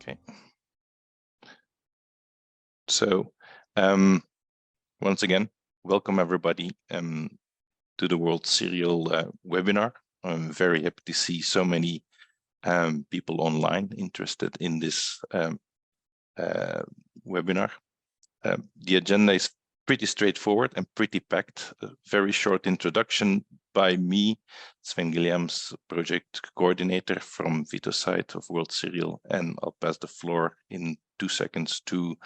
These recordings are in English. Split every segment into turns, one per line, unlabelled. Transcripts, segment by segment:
Okay. So once again, welcome everybody to the World Serial webinar. I'm very happy to see so many people online interested in this webinar. The agenda is pretty straightforward and pretty packed. A very short introduction by me, Sven Guilliams, project coordinator from VitoSite of World Serial, and I'll pass the floor in 2 seconds to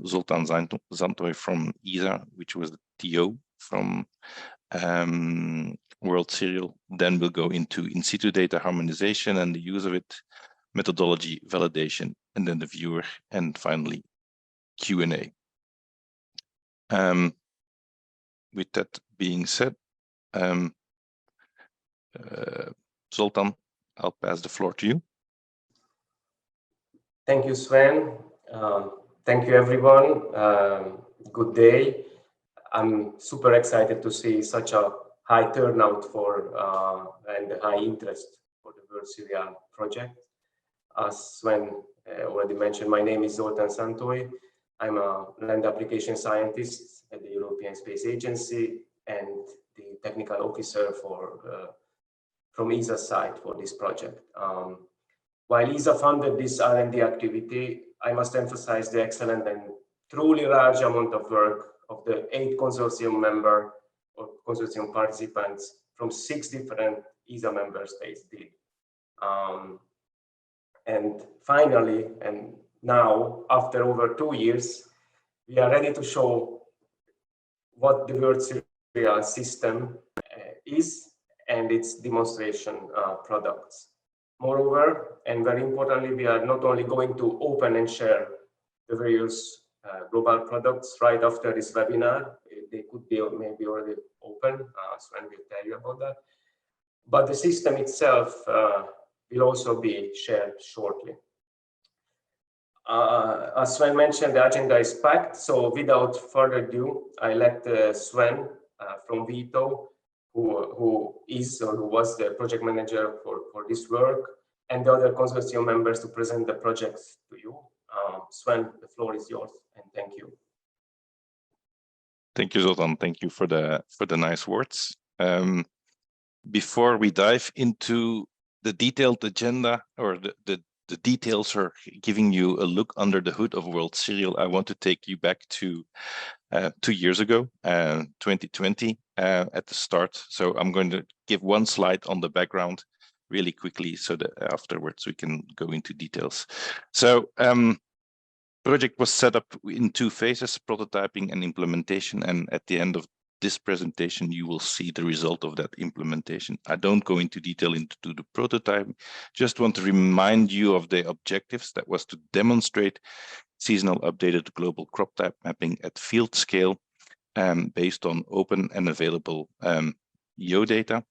Zoltan Zantoy from ESA, which was the TO from World Serial. Then we'll go into in situ data harmonization and the use of it, methodology validation, and then the viewer, and finally Q&A. With that being said, Zoltan, I'll pass the floor to you.
Thank you, Sven. Thank you, everyone. Good day. I'm super excited to see such a high turnout for and high interest for the World Serial project. As Sven already mentioned, my name is Zoltan Zantoy. I'm a land application scientist at the European Space Agency and the technical officer from ESA side for this project. While ESA funded this R&D activity, I must emphasize the excellent and truly large amount of work of the 8 consortium member or consortium participants from 6 different ESA member states did. And finally, and now, after over 2 years, we are ready to show what the World Serial system is and its demonstration products. Moreover, and very importantly, we are not only going to open and share the various global products right after this webinar. They could be maybe already open, Sven will tell you about that. But the system itself will also be shared shortly. As Sven mentioned, the agenda is packed, so without further ado, I let Sven from Vito, who is or who was the project manager for this work, and the other consortium members to present the projects to you. Sven, the floor is yours, and thank you.
Thank you, Zoltan. Thank you for the nice words. Before we dive into the detailed agenda or the details, or giving you a look under the hood of World Serial, I want to take you back to 2 years ago, 2020, at the start. So I'm going to give one slide on the background really quickly so that afterwards we can go into details. So project was set up in 2 phases, prototyping and implementation, and at the end of this presentation you will see the result of that implementation. I don't go into detail into the prototype, just want to remind you of the objectives. That was to demonstrate seasonal updated global crop type mapping at field scale based on open and available EO data.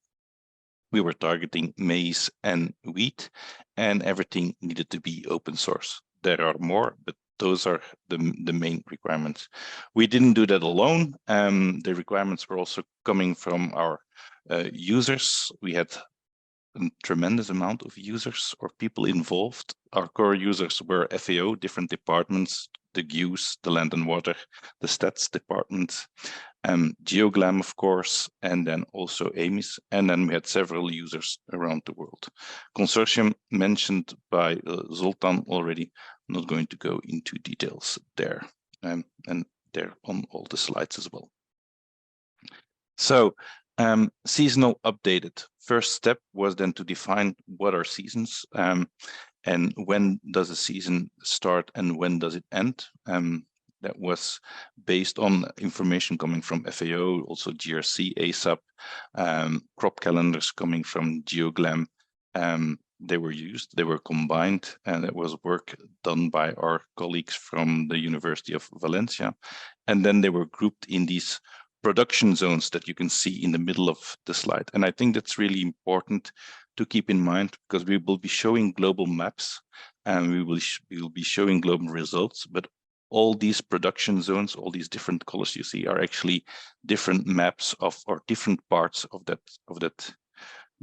We were targeting maize and wheat, and everything needed to be open source. There are more, but those are the main requirements. We didn't do that alone. The requirements were also coming from our users. We had a tremendous amount of users or people involved. Our core users were FAO, different departments, the GEWS, the Land and Water, the Stats department, GeoGlam, of course, and then also AMIS. And then we had several users around the world. Consortium mentioned by Zoltan already. I'm not going to go into details there, and they're on all the slides as well. So seasonal updated. First step was then to define what are seasons and when does a season start and when does it end. That was based on information coming from FAO, also GRC, ASAP, crop calendars coming from GeoGlam. They were used, they were combined, and it was work done by our colleagues from the University of Valencia. And then they were grouped in these production zones that you can see in the middle of the slide. And I think that's really important to keep in mind, because we will be showing global maps and we will be showing global results, but all these production zones, all these different colors you see are actually different maps of, or different parts of that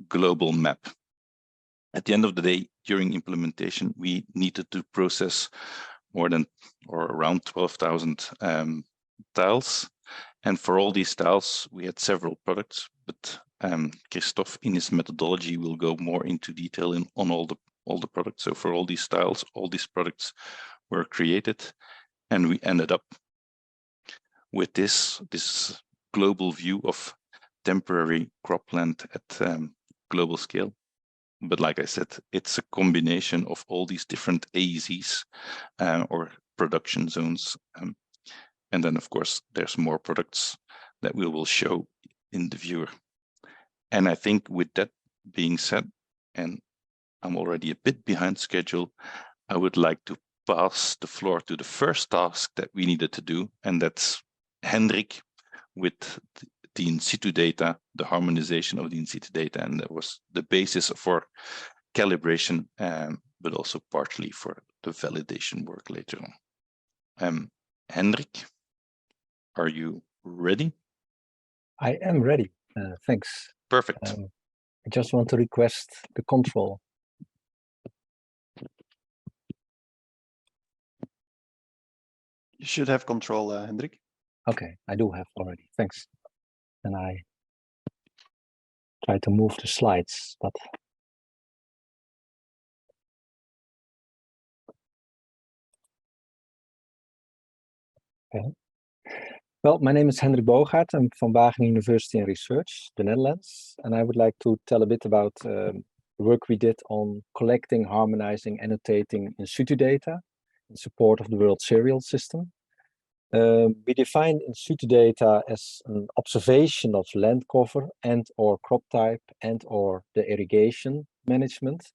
global map. At the end of the day, during implementation, we needed to process more than or around 12,000 tiles. And for all these tiles, we had several products, but Christophe in his methodology will go more into detail on all the products. So for all these tiles, all these products were created, and we ended up with this global view of temporary cropland at global scale. But like I said, it's a combination of all these different AZs or production zones. And then, of course, there's more products that we will show in the viewer. And I think with that being said, and I'm already a bit behind schedule, I would like to pass the floor to the first task that we needed to do, and that's Hendrik with the in situ data, the harmonization of the in situ data, and that was the basis for calibration, but also partially for the validation work later on. Hendrik, are you ready?
I am ready. Thanks.
Perfect.
I just want to request the control.
You should have control, Hendrik.
Okay, I do have already. Thanks. And I try to move the slides, but okay. Well, my name is Hendrik Boogaert. I'm from Wageningen University and Research, the Netherlands, and I would like to tell a bit about the work we did on collecting, harmonizing, annotating in situ data in support of the World Serial System. We define in situ data as an observation of land cover and or crop type and or the irrigation management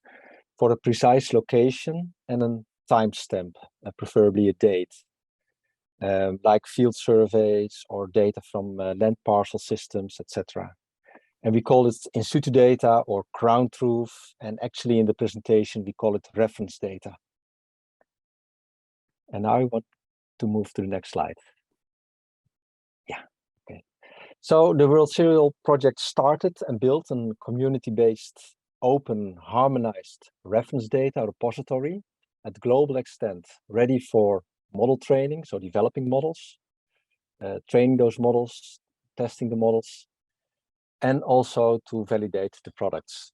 for a precise location and a timestamp, preferably a date, like field surveys or data from land parcel systems, etc. And we call it in situ data or ground truth, and actually in the presentation we call it reference data. And now I want to move to the next slide. Yeah, okay. So the World Serial project started and built a community-based, open, harmonized reference data repository at global extent, ready for model training, so developing models, training those models, testing the models, and also to validate the products.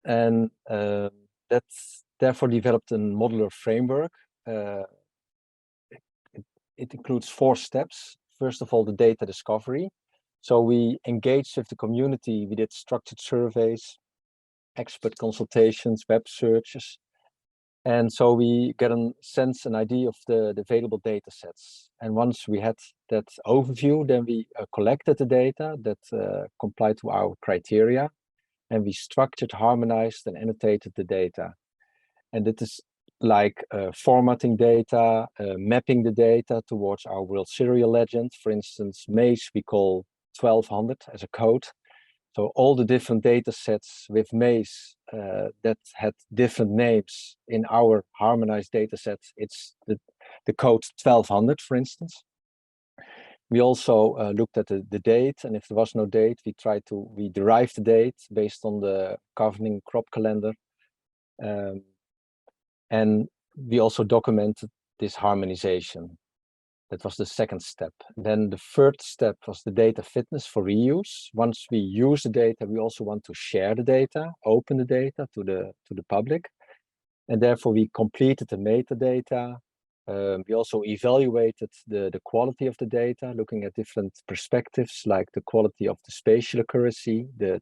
And that's therefore developed a modular framework. It includes 4 steps. First of all, the data discovery. So we engaged with the community. We did structured surveys, expert consultations, web searches. And so we get a sense, an idea of the available data sets. And once we had that overview, then we collected the data that complied to our criteria. And we structured, harmonized, and annotated the data. And it is like formatting data, mapping the data towards our World Serial Legend. For instance, maize we call 1200 as a code. So all the different data sets with maize that had different names in our harmonized data set, it's the code 1200, for instance. We also looked at the date, and if there was no date, we derived the date based on the governing crop calendar. And we also documented this harmonization. That was the second step. Then the third step was the data fitness for reuse. Once we use the data, we also want to share the data, open the data to the public. And therefore we completed the metadata. We also evaluated the quality of the data, looking at different perspectives, like the quality of the spatial accuracy, the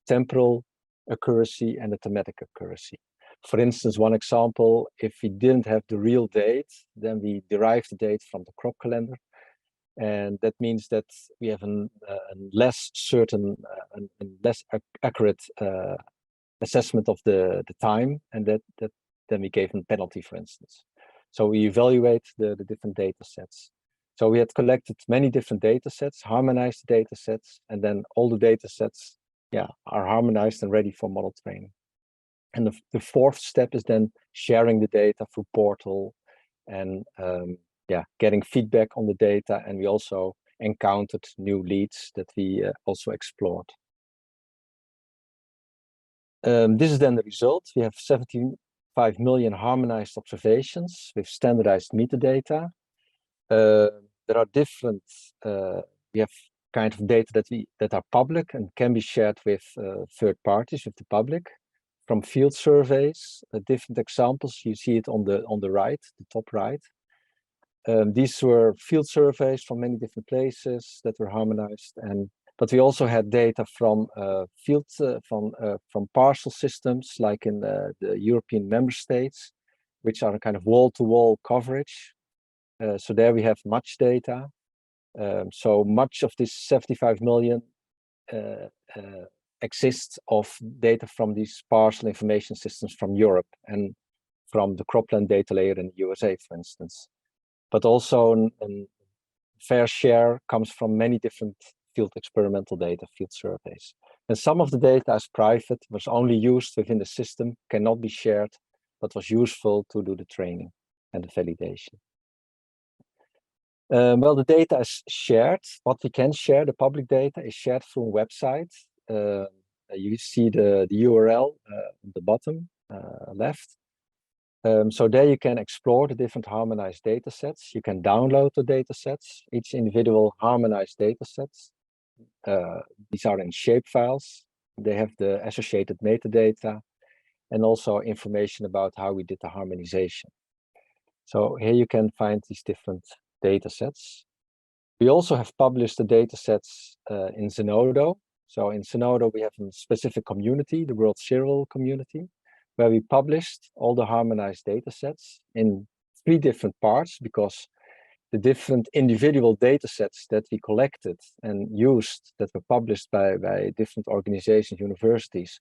temporal accuracy, and the thematic accuracy. For instance, one example, if we didn't have the real date, then we derive the date from the crop calendar. And that means that we have a less certain and less accurate assessment of the time, and that then we gave a penalty, for instance. So we evaluate the different data sets. So we had collected many different data sets, harmonized data sets, and then all the data sets are harmonized and ready for model training. And the fourth step is then sharing the data through Portal and getting feedback on the data. And we also encountered new leads that we also explored. This is then the result. We have 75 million harmonized observations with standardized metadata. There are different, we have kind of data that are public and can be shared with third parties, with the public, from field surveys, different examples. You see it on the right, the top right. These were field surveys from many different places that were harmonized, but we also had data from from parcel systems, like in the European member states, which are a kind of wall-to-wall coverage. So there we have much data. So much of this 75 million exists of data from these parcel information systems from Europe and from the cropland data layer in the USA, for instance. But also a fair share comes from many different field experimental data, field surveys. And some of the data is private, was only used within the system, cannot be shared, but was useful to do the training and the validation. Well, the data is shared. What we can share, the public data, is shared through a website. You see the URL on the bottom left. So there you can explore the different harmonized data sets. You can download the data sets, each individual harmonized data sets. These are in shapefiles. They have the associated metadata and also information about how we did the harmonization. So here you can find these different data sets. We also have published the data sets in Zenodo. So in Zenodo, we have a specific community, the World Serial community, where we published all the harmonized data sets in 3 different parts, because the different individual data sets that we collected and used, that were published by different organizations, universities,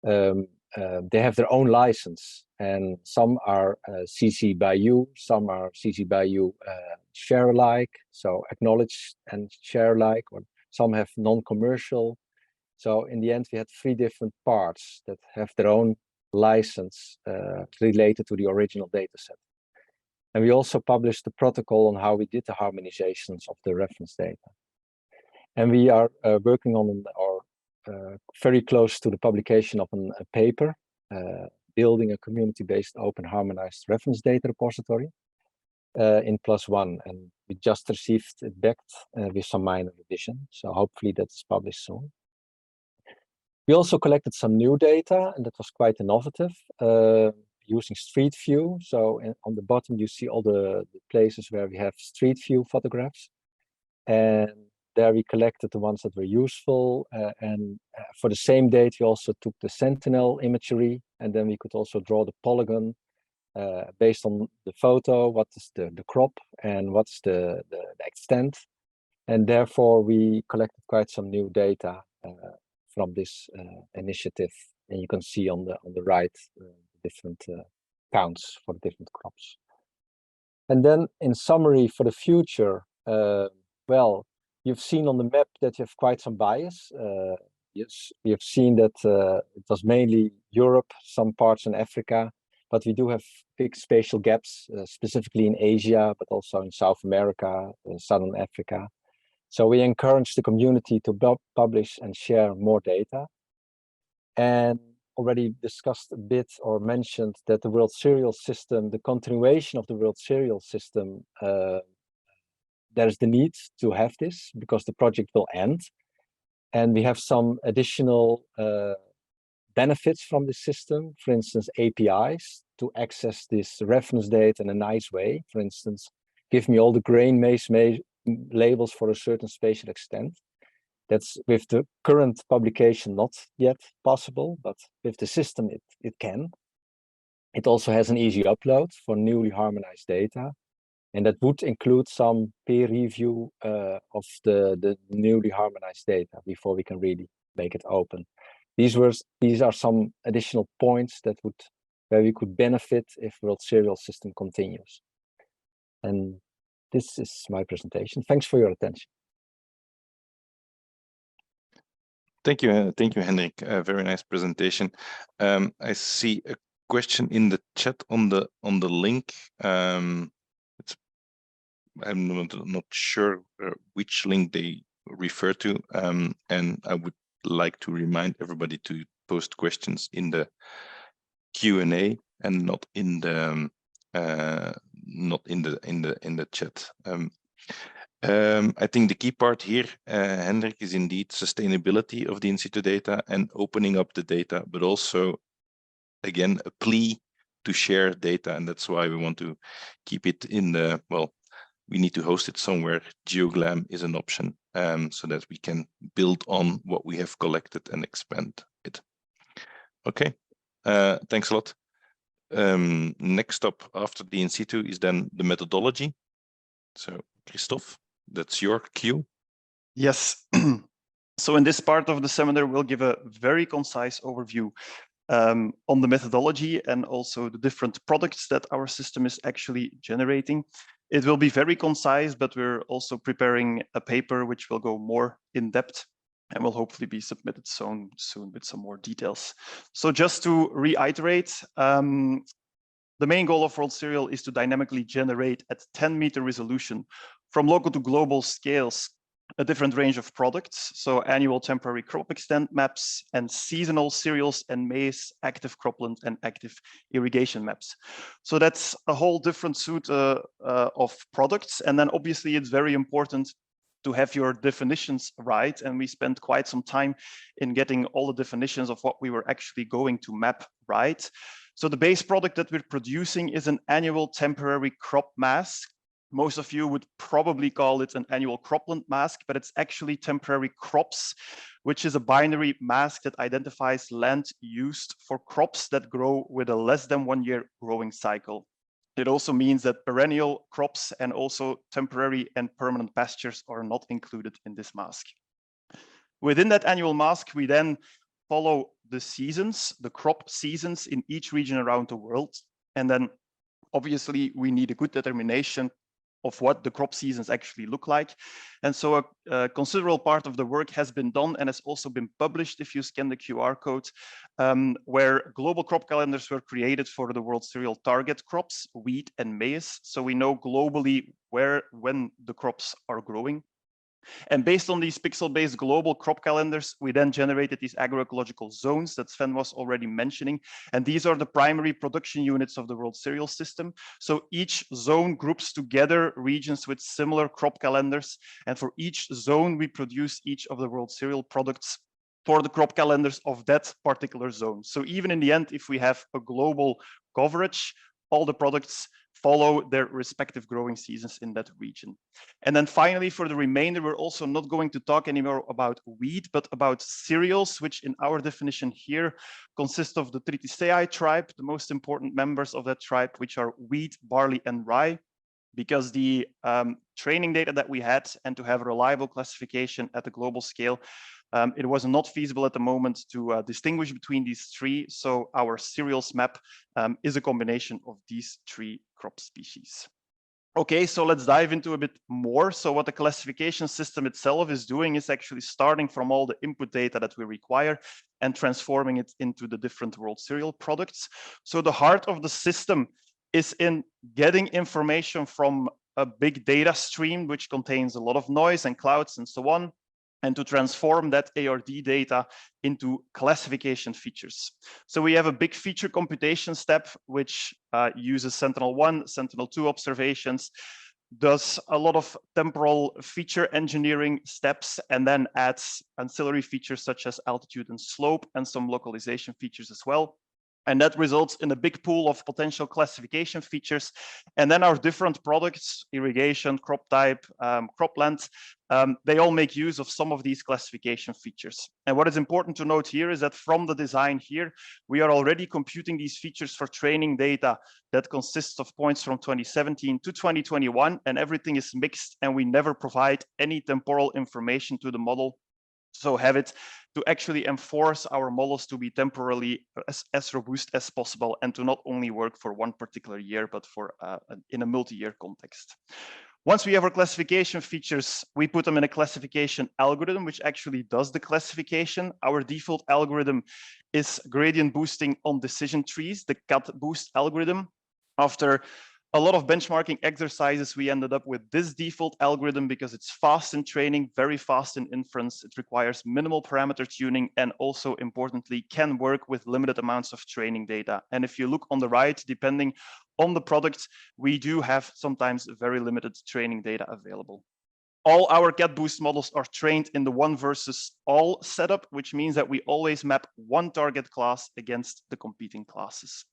they have their own license, and some are CC by you, some are CC by you share alike, so acknowledge and share alike, or some have non-commercial. So in the end, we had 3 different parts that have their own license related to the original data set. And we also published the protocol on how we did the harmonizations of the reference data. And we are working on, or very close to the publication of a paper, building a community-based open harmonized reference data repository in +1. And we just received it back with some minor revision. So hopefully that is published soon. We also collected some new data, and that was quite innovative, using Street View. So on the bottom, you see all the places where we have Street View photographs. And there we collected the ones that were useful. And for the same date, we also took the Sentinel imagery, and then we could also draw the polygon based on the photo, what is the crop and what's the extent. And therefore, we collected quite some new data from this initiative. And you can see on the right different counts for the different crops. And then in summary for the future, well, you've seen on the map that you have quite some bias. Yes, we have seen that it was mainly Europe, some parts in Africa, but we do have big spatial gaps, specifically in Asia, but also in South America, Southern Africa. So we encourage the community to publish and share more data. And already discussed a bit or mentioned that the World Serial System, the continuation of the World Serial System, there's the need to have this because the project will end. And we have some additional benefits from the system, for instance, APIs to access this reference data in a nice way. For instance, give me all the grain maize labels for a certain spatial extent. That's with the current publication not yet possible, but with the system it can. It also has an easy upload for newly harmonized data. And that would include some peer review of the newly harmonized data before we can really make it open. These are some additional points that where we could benefit if World Serial System continues. And this is my presentation. Thanks for your attention.
Thank you, Hendrik. Very nice presentation. I see a question in the chat on the link. It's I'm not sure which link they refer to, and I would like to remind everybody to post questions in the Q&A and not in the chat. I think the key part here, Hendrik, is indeed sustainability of the in situ data and opening up the data, but also, again, a plea to share data, and that's why we want to keep it in the, well, we need to host it somewhere. GeoGlam is an option, so that we can build on what we have collected and expand it. Okay, thanks a lot. Next up after the in situ is then the methodology. So Christophe, that's your cue.
Yes. So in this part of the seminar, we'll give a very concise overview on the methodology and also the different products that our system is actually generating. It will be very concise, but we're also preparing a paper which will go more in depth and will hopefully be submitted soon with some more details. So just to reiterate, the main goal of World Serial is to dynamically generate at 10-meter resolution from local to global scales a different range of products, so annual temporary crop extent maps and seasonal cereals and maize, active cropland and active irrigation maps. So that's a whole different suite of products. And then obviously it's very important to have your definitions right. And we spent quite some time in getting all the definitions of what we were actually going to map right. So the base product that we're producing is an annual temporary crop mask. Most of you would probably call it an annual cropland mask, but it's actually temporary crops, which is a binary mask that identifies land used for crops that grow with a less than 1 year growing cycle. It also means that perennial crops and also temporary and permanent pastures are not included in this mask. Within that annual mask, we then follow the seasons, the crop seasons in each region around the world. And then obviously we need a good determination of what the crop seasons actually look like. And so a considerable part of the work has been done and has also been published if you scan the QR code, where global crop calendars were created for the World Serial target crops, wheat and maize. So we know globally when the crops are growing. And based on these pixel-based global crop calendars, we then generated these agroecological zones that Sven was already mentioning. And these are the primary production units of the World Serial System. So each zone groups together regions with similar crop calendars. And for each zone, we produce each of the World Serial products for the crop calendars of that particular zone. So even in the end, if we have a global coverage, all the products follow their respective growing seasons in that region. And then finally, for the remainder, we're also not going to talk anymore about wheat, but about cereals, which in our definition here consist of the Triticeae tribe, the most important members of that tribe, which are wheat, barley, and rye. Because the training data that we had and to have a reliable classification at the global scale, it was not feasible at the moment to distinguish between these three. So our cereals map is a combination of these three crop species. Okay, so let's dive into a bit more. So what the classification system itself is doing is actually starting from all the input data that we require and transforming it into the different World Serial products. So the heart of the system is in getting information from a big data stream, which contains a lot of noise and clouds and so on, and to transform that ARD data into classification features. So we have a big feature computation step, which uses Sentinel-1, Sentinel-2 observations, does a lot of temporal feature engineering steps, and then adds ancillary features such as altitude and slope and some localization features as well. And that results in a big pool of potential classification features. And then our different products, irrigation, crop type, cropland, they all make use of some of these classification features. And what is important to note here is that from the design here, we are already computing these features for training data that consists of points from 2017 to 2021, and everything is mixed, and we never provide any temporal information to the model. So have it to actually enforce our models to be temporally as robust as possible and to not only work for one particular year, but for in a multi-year context. Once we have our classification features, we put them in a classification algorithm, which actually does the classification. Our default algorithm is gradient boosting on decision trees, the CAT boost algorithm. After A lot of benchmarking exercises, we ended up with this default algorithm because it's fast in training, very fast in inference. It requires minimal parameter tuning and also importantly can work with limited amounts of training data. And if you look on the right, depending on the product, we do have sometimes very limited training data available. All our CatBoost models are trained in the one versus all setup, which means that we always map one target class against the competing classes.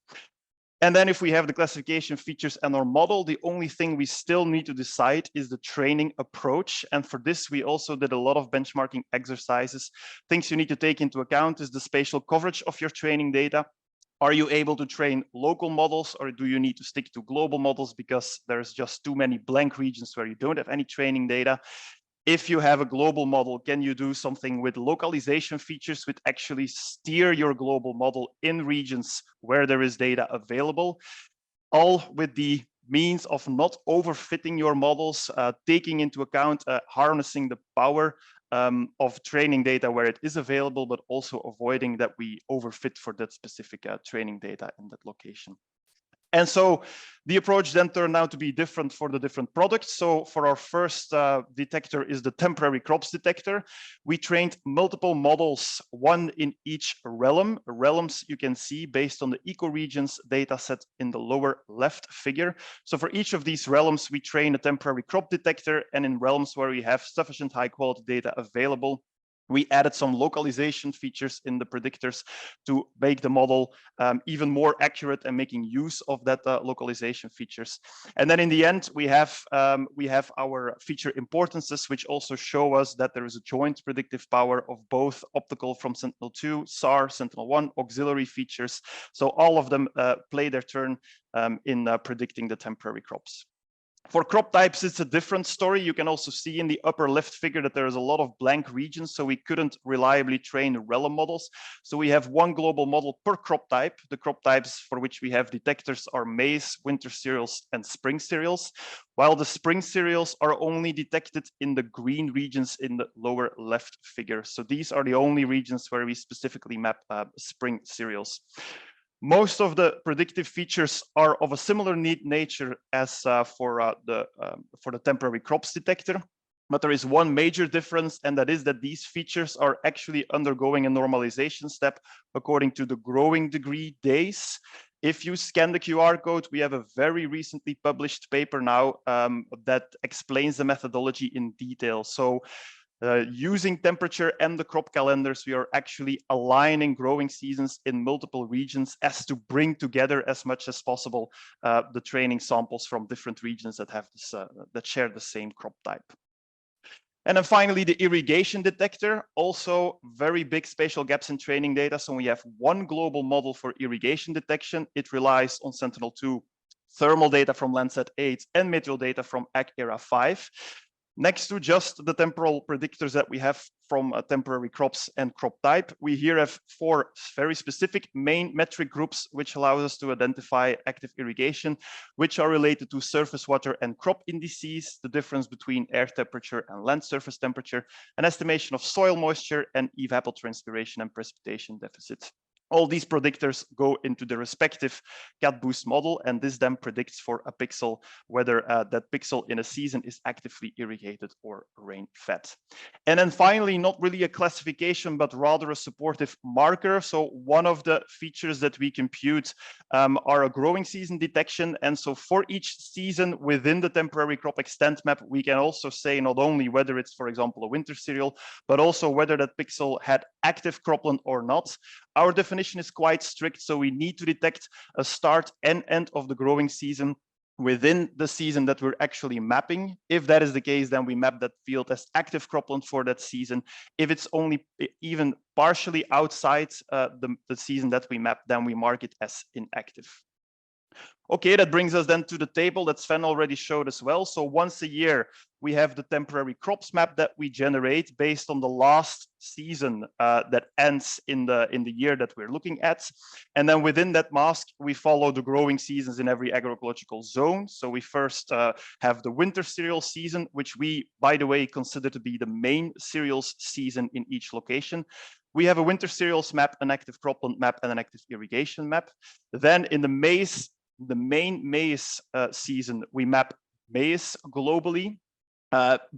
And then if we have the classification features and our model, the only thing we still need to decide is the training approach. And for this, we also did a lot of benchmarking exercises. Things you need to take into account is the spatial coverage of your training data. Are you able to train local models, or do you need to stick to global models because there's just too many blank regions where you don't have any training data? If you have a global model, can you do something with localization features which actually steer your global model in regions where there is data available? All with the means of not overfitting your models, taking into account harnessing the power of training data where it is available, but also avoiding that we overfit for that specific training data in that location. And so the approach then turned out to be different for the different products. So for our first detector is the temporary crops detector. We trained multiple models, one in each realm. Realms you can see based on the ecoregions data set in the lower left figure. So for each of these realms, we train a temporary crop detector, and in realms where we have sufficient high quality data available, we added some localization features in the predictors to make the model even more accurate and making use of that localization features. And then in the end, we have our feature importances, which also show us that there is a joint predictive power of both optical from Sentinel-2, SAR, Sentinel-1, auxiliary features. So all of them play their turn in predicting the temporary crops. For crop types, it's a different story. You can also see in the upper left figure that there is a lot of blank regions, so we couldn't reliably train realm models. So we have one global model per crop type. The crop types for which we have detectors are maize, winter cereals, and spring cereals, while the spring cereals are only detected in the green regions in the lower left figure. So these are the only regions where we specifically map spring cereals. Most of the predictive features are of a similar nature as for the temporary crops detector, but there is one major difference, and that is that these features are actually undergoing a normalization step according to the growing degree days. If you scan the QR code, we have a very recently published paper now that explains the methodology in detail. So using temperature and the crop calendars, we are actually aligning growing seasons in multiple regions as to bring together as much as possible the training samples from different regions that have this, that share the same crop type. And then finally, the irrigation detector, also very big spatial gaps in training data. So we have one global model for irrigation detection. It relies on Sentinel-2 thermal data from Landsat 8 and meteor data from Ag-ERA 5. Next to just the temporal predictors that we have from temporary crops and crop type, we here have 4 very specific main metric groups, which allows us to identify active irrigation, which are related to surface water and crop indices, the difference between air temperature and land surface temperature, an estimation of soil moisture, and evapotranspiration and precipitation deficit. All these predictors go into the respective CatBoost model, and this then predicts for a pixel whether that pixel in a season is actively irrigated or rain-fed. And then finally, not really a classification, but rather a supportive marker. So one of the features that we compute are a growing season detection. And so for each season within the temporary crop extent map, we can also say not only whether it's, for example, a winter cereal, but also whether that pixel had active cropland or not. Our definition is quite strict, so we need to detect a start and end of the growing season within the season that we're actually mapping. If that is the case, then we map that field as active cropland for that season. If it's only even partially outside the season that we map, then we mark it as inactive. Okay, that brings us then to the table that Sven already showed as well. So once a year, we have the temporary crops map that we generate based on the last season that ends in the year that we're looking at. And then within that mask, we follow the growing seasons in every agroecological zone. So we first have the winter cereal season, which we, by the way, consider to be the main cereals season in each location. We have a winter cereals map, an active cropland map, and an active irrigation map. Then in the maize the main maize season, we map maize globally.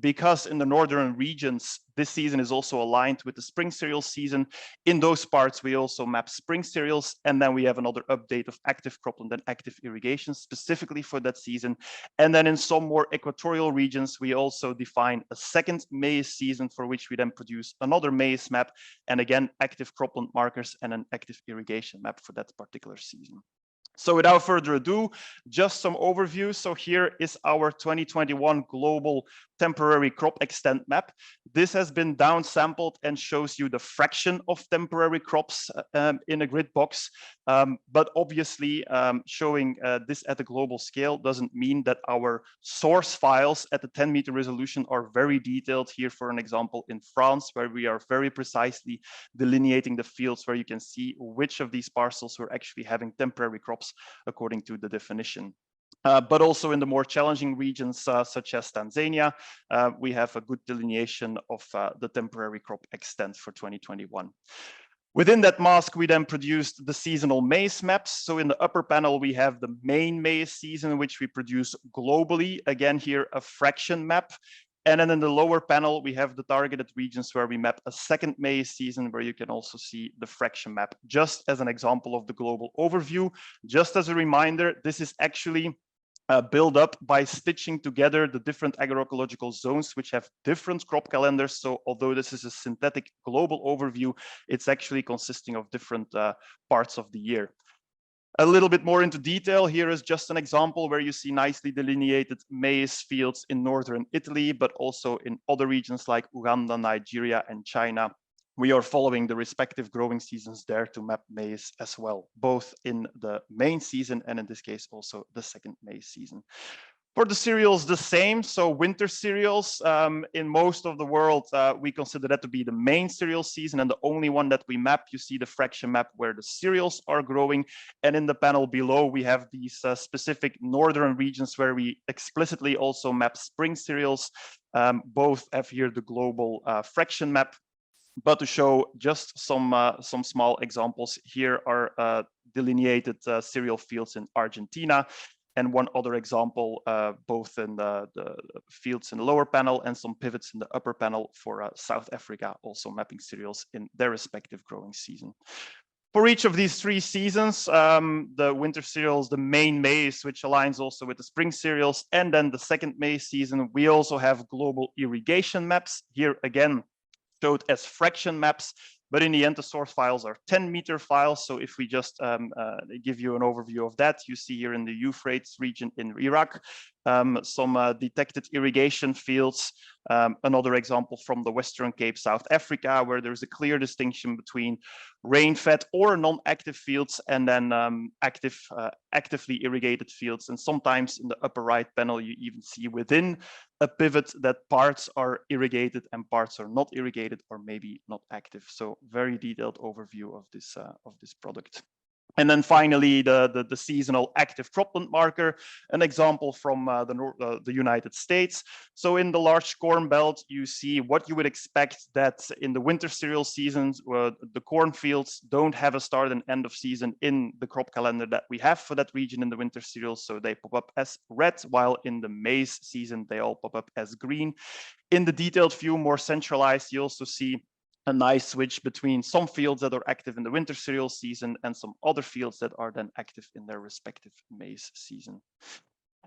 Because in the northern regions, this season is also aligned with the spring cereal season. In those parts, we also map spring cereals, and then we have another update of active cropland and active irrigation specifically for that season. And then in some more equatorial regions, we also define a second maize season for which we then produce another maize map, and again, active cropland markers and an active irrigation map for that particular season. So without further ado, just some overview. So here is our 2021 global temporary crop extent map. This has been downsampled and shows you the fraction of temporary crops in a grid box. But obviously showing this at a global scale doesn't mean that our source files at the 10-meter resolution are very detailed. Here, for an example, in France, where we are very precisely delineating the fields where you can see which of these parcels were actually having temporary crops according to the definition. But also in the more challenging regions, such as Tanzania, we have a good delineation of the temporary crop extent for 2021. Within that mask, we then produced the seasonal maize maps. So in the upper panel, we have the main maize season, which we produce globally. Again, here a fraction map. And then in the lower panel, we have the targeted regions where we map a second maize season, where you can also see the fraction map, just as an example of the global overview. Just as a reminder, this is actually built up by stitching together the different agroecological zones, which have different crop calendars. So although this is a synthetic global overview, it's actually consisting of different parts of the year. A little bit more into detail, here is just an example where you see nicely delineated maize fields in northern Italy, but also in other regions like Uganda, Nigeria, and China. We are following the respective growing seasons there to map maize as well, both in the main season and in this case also the second maize season. For the cereals, the same. So winter cereals, in most of the world, we consider that to be the main cereal season, and the only one that we map, you see the fraction map where the cereals are growing. And in the panel below, we have these specific northern regions where we explicitly also map spring cereals. Both have here the global fraction map. But to show just some small examples, here are delineated cereal fields in Argentina. And one other example, both in the fields in the lower panel and some pivots in the upper panel for South Africa, also mapping cereals in their respective growing season. For each of these three seasons, the winter cereals, the main maize, which aligns also with the spring cereals, and then the second maize season, we also have global irrigation maps. Here again, showed as fraction maps, but in the end, the source files are 10-meter files. So if we just give you an overview of that, you see here in the Euphrates region in Iraq, some detected irrigation fields. Another example from the Western Cape, South Africa, where there's a clear distinction between rain-fed or non-active fields and then actively irrigated fields. And sometimes in the upper right panel, you even see within a pivot that parts are irrigated and parts are not irrigated or maybe not active. So very detailed overview of this product. And then finally, the seasonal active cropland marker, an example from the United States. So in the large corn belt, you see what you would expect that in the winter cereal seasons, the cornfields don't have a start and end of season in the crop calendar that we have for that region in the winter cereals. So they pop up as red, while in the maize season, they all pop up as green. In the detailed view, more centralized, you also see a nice switch between some fields that are active in the winter cereal season and some other fields that are then active in their respective maize season.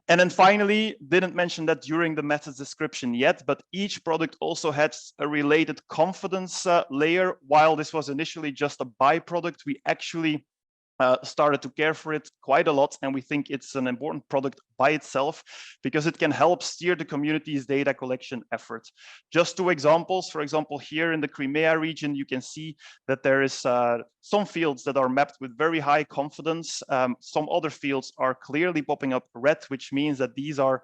And then finally, didn't mention that during the methods description yet, but each product also has a related confidence layer. While this was initially just a byproduct, we actually started to care for it quite a lot, and we think it's an important product by itself because it can help steer the community's data collection efforts. Just two examples. For example, here in the Crimea region, you can see that there is some fields that are mapped with very high confidence. Some other fields are clearly popping up red, which means that these are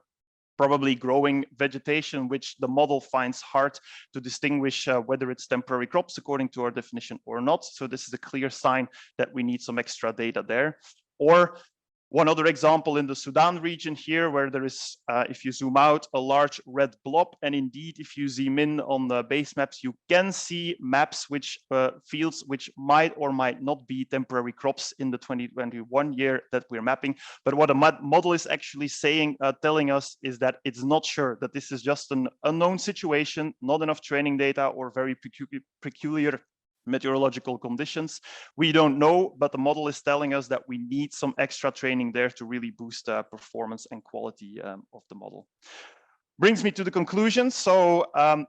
probably growing vegetation, which the model finds hard to distinguish whether it's temporary crops according to our definition or not. So this is a clear sign that we need some extra data there. Or One other example in the Sudan region here, where there is, if you zoom out, a large red blob. And indeed, if you zoom in on the base maps, you can see maps which fields which might or might not be temporary crops in the 2021 year that we're mapping. But what a model is actually saying, telling us is that it's not sure, that this is just an unknown situation, not enough training data, or very peculiar meteorological conditions. We don't know, but the model is telling us that we need some extra training there to really boost performance and quality of the model. Brings me to the conclusion. So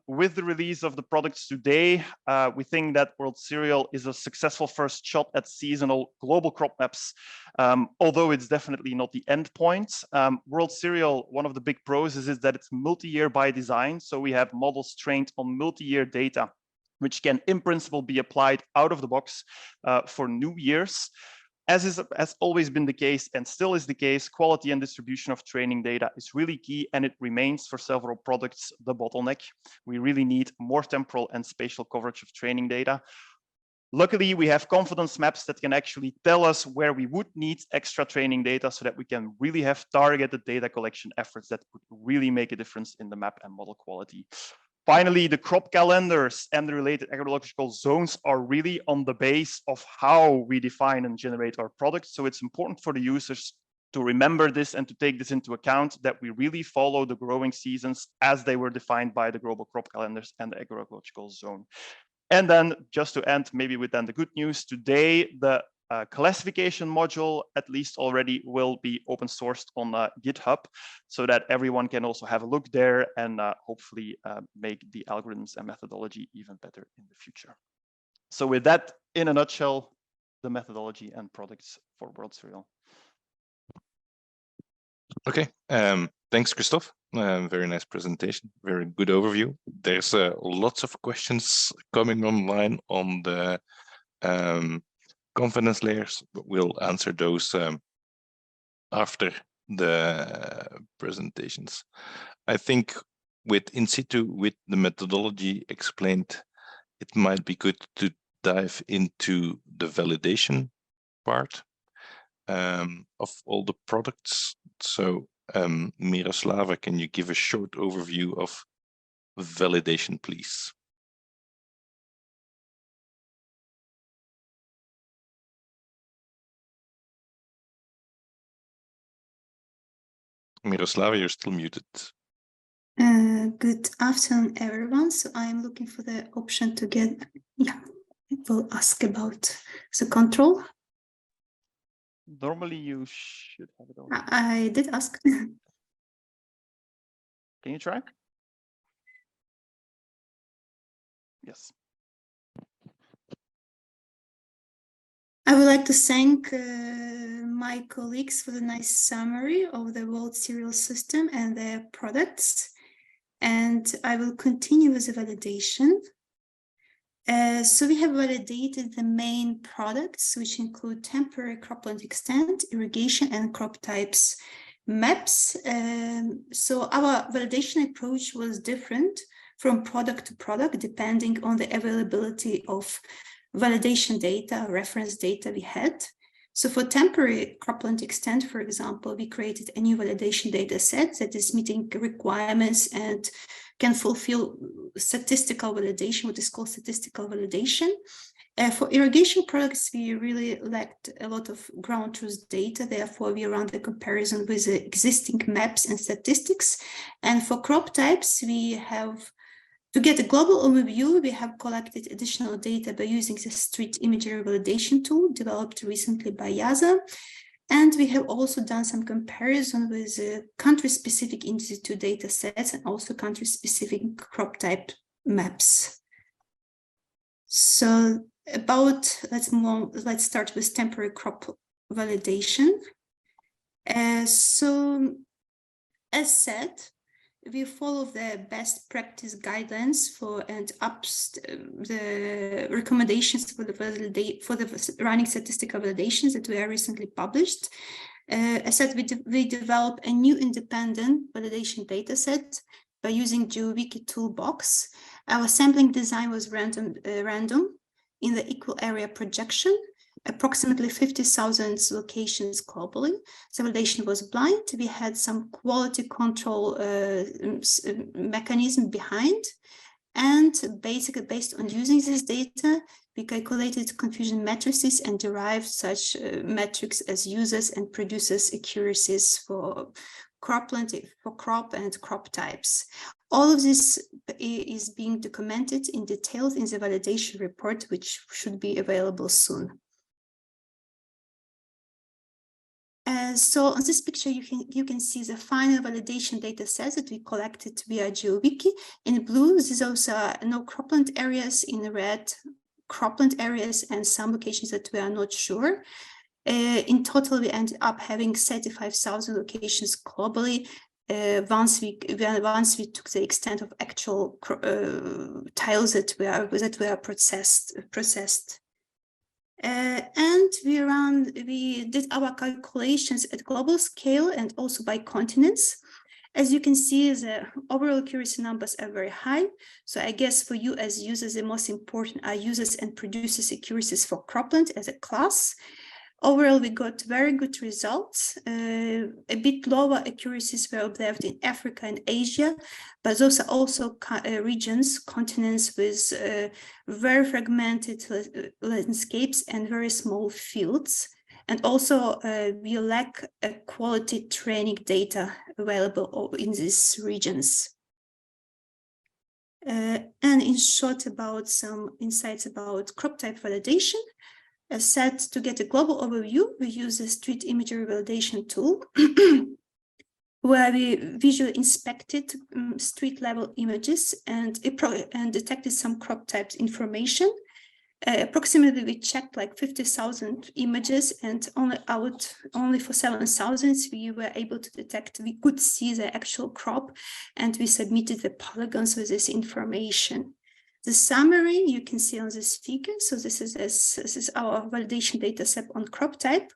with the release of the products today, we think that World Cereal is a successful first shot at seasonal global crop maps, although it's definitely not the end point. World Cereal, one of the big pros is that it's multi-year by design. So we have models trained on multi-year data, which can in principle be applied out of the box for new years. As has always been the case and still is the case, quality and distribution of training data is really key, and it remains for several products the bottleneck. We really need more temporal and spatial coverage of training data. Luckily, we have confidence maps that can actually tell us where we would need extra training data so that we can really have targeted data collection efforts that would really make a difference in the map and model quality. Finally, the crop calendars and the related agrological zones are really on the base of how we define and generate our products. So it's important for the users to remember this and to take this into account, that we really follow the growing seasons as they were defined by the global crop calendars and the agrological zone. And then just to end maybe with then the good news, today the classification module, at least already, will be open sourced on GitHub, so that everyone can also have a look there and hopefully make the algorithms and methodology even better in the future. So with that, in a nutshell, the methodology and products for World Cereal.
Okay, thanks, Christophe. Very nice presentation, very good overview. There's lots of questions coming online on the confidence layers, but we'll answer those after the presentations. I think with in situ, with the methodology explained, it might be good to dive into the validation part of all the products. So Miroslava, can you give a short overview of validation, please? Miroslava, you're still muted.
Good afternoon, everyone. So I'm looking for the option to get, yeah, it will ask about the control.
Normally you should have it on.
I did ask.
Can you try? Yes.
I would like to thank my colleagues for the nice summary of the World Cereal System and their products. And I will continue with the validation. So we have validated the main products, which include temporary cropland extent, irrigation, and crop types maps. So our validation approach was different from product to product, depending on the availability of validation data, reference data we had. So for temporary cropland extent, for example, we created a new validation data set that is meeting requirements and can fulfill statistical validation, what is called statistical validation. For irrigation products, we really lacked a lot of ground truth data. Therefore, we ran the comparison with the existing maps and statistics. And for crop types, we have, to get a global overview, we have collected additional data by using the street imagery validation tool developed recently by YASA. And we have also done some comparison with country-specific in-situ data sets and also country-specific crop type maps. So let's start with temporary crop validation. So as said, we follow the best practice guidelines for and the recommendations for the running statistical validations that were recently published. As said, we develop a new independent validation data set by using GeoWiki toolbox. Our sampling design was random in the equal area projection. approximately 50,000 locations globally. The validation was blind. We had some quality control mechanism behind. And basically, based on using this data, we calculated confusion matrices and derived such metrics as users and producers accuracies for cropland, for crop and crop types. All of this is being documented in detail in the validation report, which should be available soon. So on this picture, you can see the final validation data sets that we collected via GeoWiki. In blue, those are no cropland areas. In red, cropland areas and some locations that we are not sure. In total, we ended up having 35,000 locations globally. Once we took the extent of actual tiles that were processed. And we did our calculations at global scale and also by continents. As you can see, the overall accuracy numbers are very high. So I guess for you as users, the most important are users and producers accuracies for cropland as a class. Overall, we got very good results. A bit lower accuracies were observed in Africa and Asia, but those are also regions, continents with very fragmented landscapes and very small fields. And also, we lack quality training data available in these regions. And in short, about some insights about crop type validation. As said, to get a global overview, we use a street imagery validation tool where we visually inspected street level images and detected some crop types information. Approximately, we checked like 50,000 images, and only for 7,000 we were able to detect. We could see the actual crop, and we submitted the polygons with this information. The summary you can see on this figure. So this is our validation data set on crop type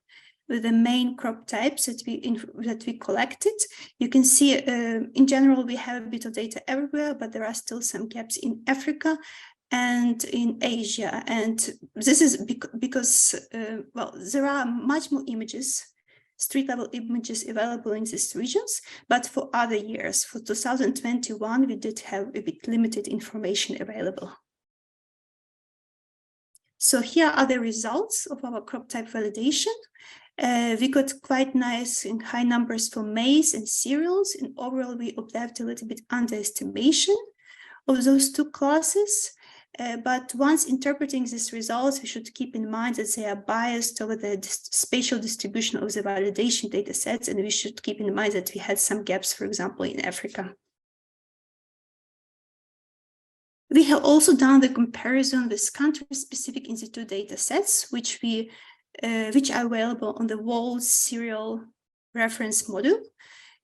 with the main crop types that we collected. You can see in general we have a bit of data everywhere, but there are still some gaps in Africa and in Asia. And this is because well, there are much more images, street level images available in these regions, but for other years, for 2021, we did have a bit limited information available. So here are the results of our crop type validation. We got quite nice and high numbers for maize and cereals, and overall we observed a little bit underestimation of those two classes. But once interpreting these results, we should keep in mind that they are biased over the spatial distribution of the validation data sets, and we should keep in mind that we had some gaps, for example, in Africa. We have also done the comparison with country-specific in situ data sets, which are available on the World Cereal Reference Module.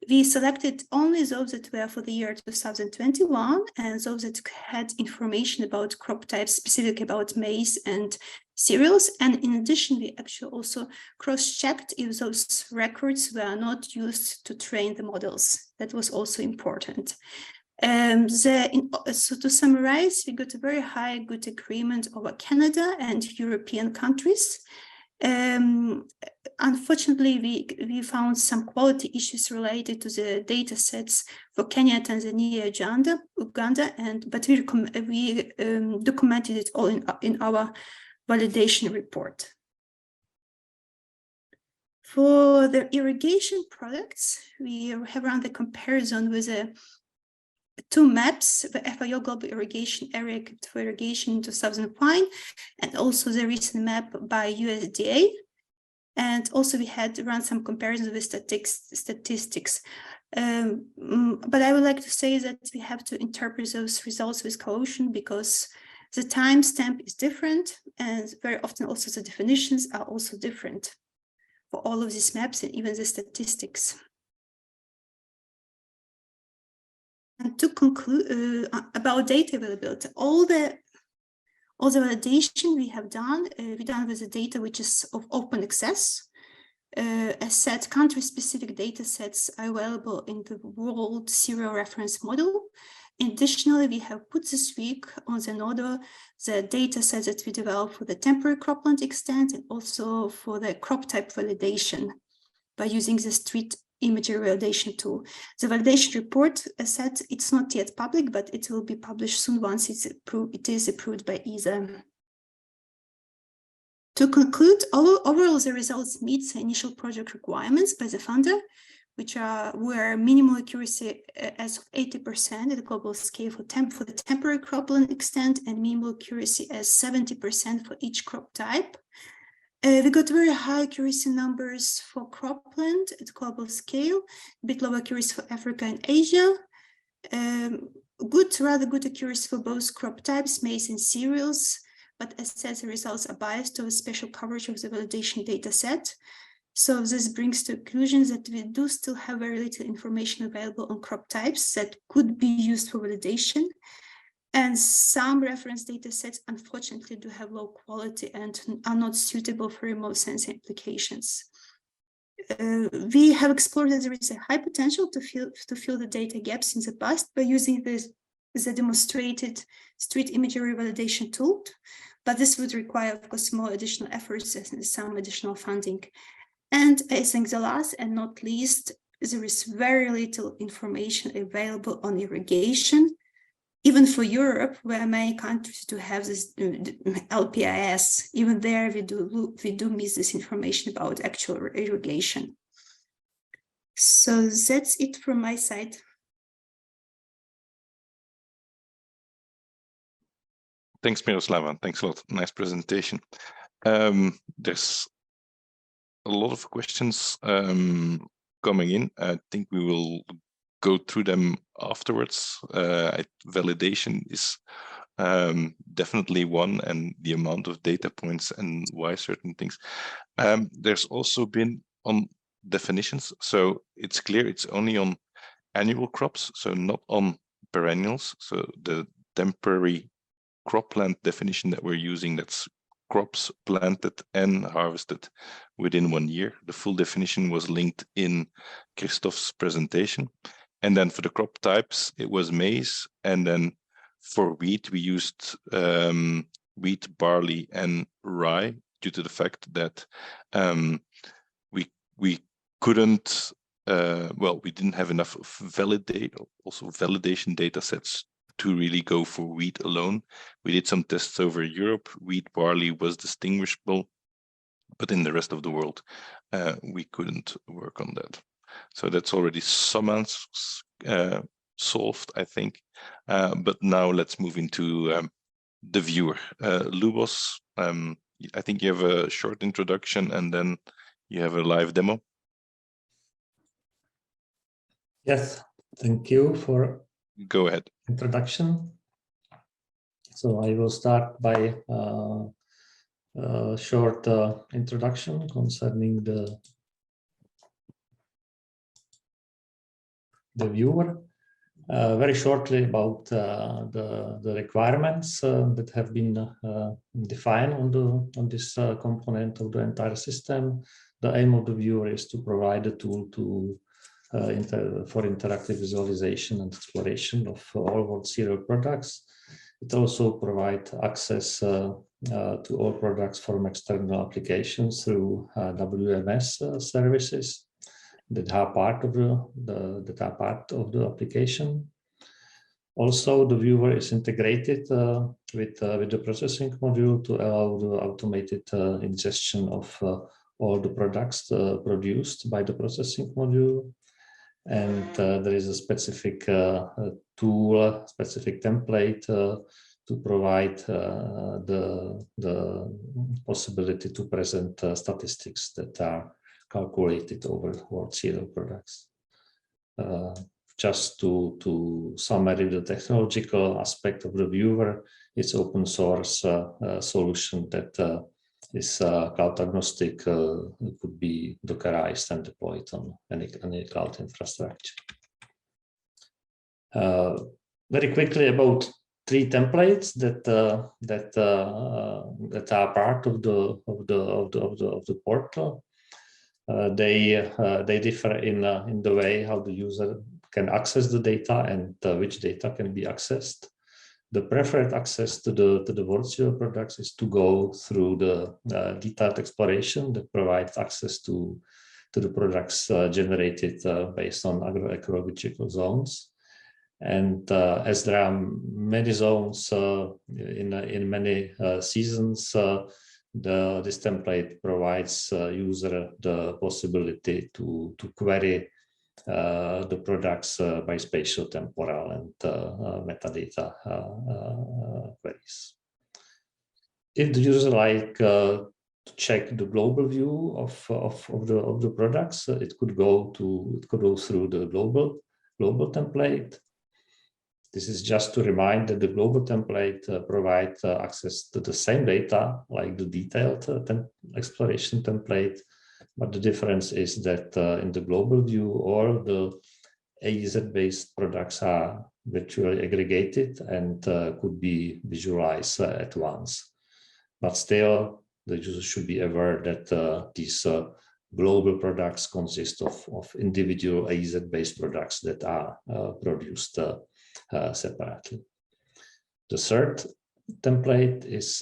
We selected only those that were for the year 2021 and those that had information about crop types, specific about maize and cereals. And in addition, we actually also cross-checked if those records were not used to train the models. That was also important. So to summarize, we got a very high good agreement over Canada and European countries. Unfortunately, we found some quality issues related to the data sets for Kenya, Tanzania, Uganda, but we documented it all in our validation report. For the irrigation products, we have run the comparison with two maps, the FAO Global Irrigation Area for Irrigation in 2005, and also the recent map by USDA. And also we had run some comparisons with statistics. But I would like to say that we have to interpret those results with caution because the timestamp is different, and very often also the definitions are also different for all of these maps and even the statistics. And to conclude about data availability, all the validation we have done, we done with the data which is of open access. As said, country-specific data sets are available in the World Cereal Reference Model. Additionally, we have put this week on Zenodo the data sets that we developed for the temporary cropland extent and also for the crop type validation by using the street imagery validation tool. The validation report, as said, it's not yet public, but it will be published soon once it is approved by ESA. To conclude, overall the results meet the initial project requirements by the funder, which were minimal accuracy as of 80% at a global scale for the temporary cropland extent and minimal accuracy as 70% for each crop type. We got very high accuracy numbers for cropland at global scale, a bit low accuracy for Africa and Asia. Rather good accuracy for both crop types, maize and cereals, but as said, the results are biased to a special coverage of the validation data set. So this brings to conclusions that we do still have very little information available on crop types that could be used for validation. And some reference data sets, unfortunately, do have low quality and are not suitable for remote sensing applications. We have explored that there is a high potential to fill the data gaps in the past by using the demonstrated street imagery validation tool, but this would require, of course, more additional efforts and some additional funding. And I think the last and not least, there is very little information available on irrigation, even for Europe, where many countries do have this LPIS. Even there, we do miss this information about actual irrigation. So that's it from my side.
Thanks, Miroslava. Thanks a lot. Nice presentation. There's a lot of questions coming in. I think we will go through them afterwards. Validation is definitely one, and the amount of data points and why certain things. There's also been on definitions. So it's clear it's only on annual crops, so not on perennials. So the temporary cropland definition that we're using, that's crops planted and harvested within 1 year. The full definition was linked in Christoph's presentation. And then for the crop types, it was maize. And then for wheat, we used wheat, barley, and rye due to the fact that we couldn't, we didn't have enough validation data sets to really go for wheat alone. We did some tests over Europe. Wheat, barley was distinguishable, but in the rest of the world, we couldn't work on that. So that's already some answers solved, I think. But now let's move into the viewer. Lubos, I think you have a short introduction and then you have a live demo.
Yes, thank you for
go ahead.
Introduction. So I will start by a short introduction concerning the viewer. Very shortly about the requirements that have been defined on this component of the entire system. The aim of the viewer is to provide a tool for interactive visualization and exploration of all world cereal products. It also provides access to all products from external applications through WMS services that are part of the application. Also, the viewer is integrated with the processing module to allow the automated ingestion of all the products produced by the processing module. And there is a specific tool, specific template to provide the possibility to present statistics that are calculated over world cereal products. Just to summarize the technological aspect of the viewer, it's open source solution that is cloud agnostic, could be Dockerized and deployed on any cloud infrastructure. Very quickly about 3 templates that are part of the portal. They differ in the way how the user can access the data and which data can be accessed. The preferred access to the world serial products is to go through the detailed exploration that provides access to the products generated based on agroecological zones. And as there are many zones in many seasons, this template provides user the possibility to query the products by spatial, temporal, and metadata queries. If the user like to check the global view of the products, it could go through the global template. This is just to remind that the global template provides access to the same data like the detailed exploration template, but the difference is that in the global view, all the AES-based products are virtually aggregated and could be visualized at once. But still, the user should be aware that these global products consist of individual AES-based products that are produced separately. The third template is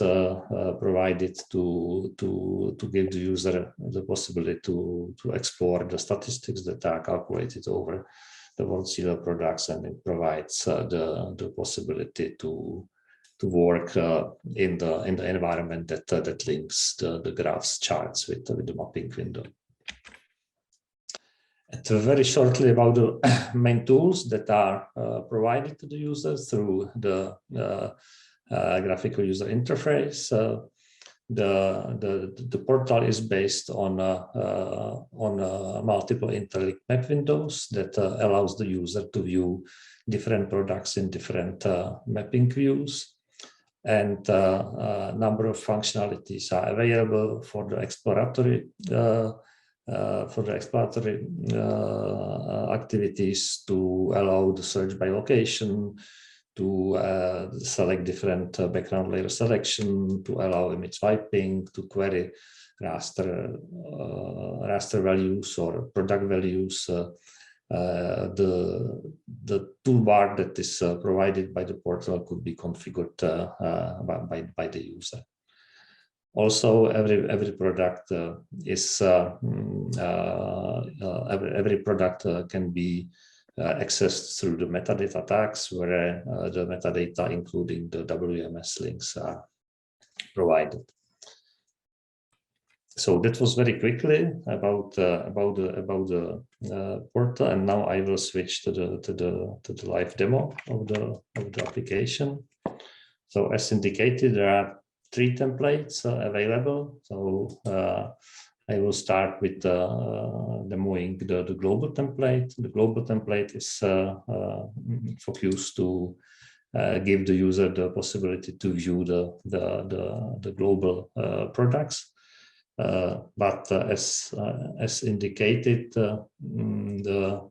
provided to give the user the possibility to explore the statistics that are calculated over the world serial products, and it provides the possibility to work in the environment that links the graphs charts with the mapping window. And very shortly about the main tools that are provided to the users through the graphical user interface. The portal is based on multiple interlinked map windows that allows the user to view different products in different mapping views, and a number of functionalities are available for the exploratory activities to allow the search by location, to select different background layer selection, to allow image swiping, to query raster values or product values. The toolbar that is provided by the portal could be configured by the user. Also, every product every product can be accessed through the metadata tags, where the metadata, including the WMS links, are provided. So that was very quickly about the portal, and now I will switch to the live demo of the application. So as indicated, there are 3 templates available. So I will start with demoing the global template. The global template is focused to give the user the possibility to view the global products. But as indicated, the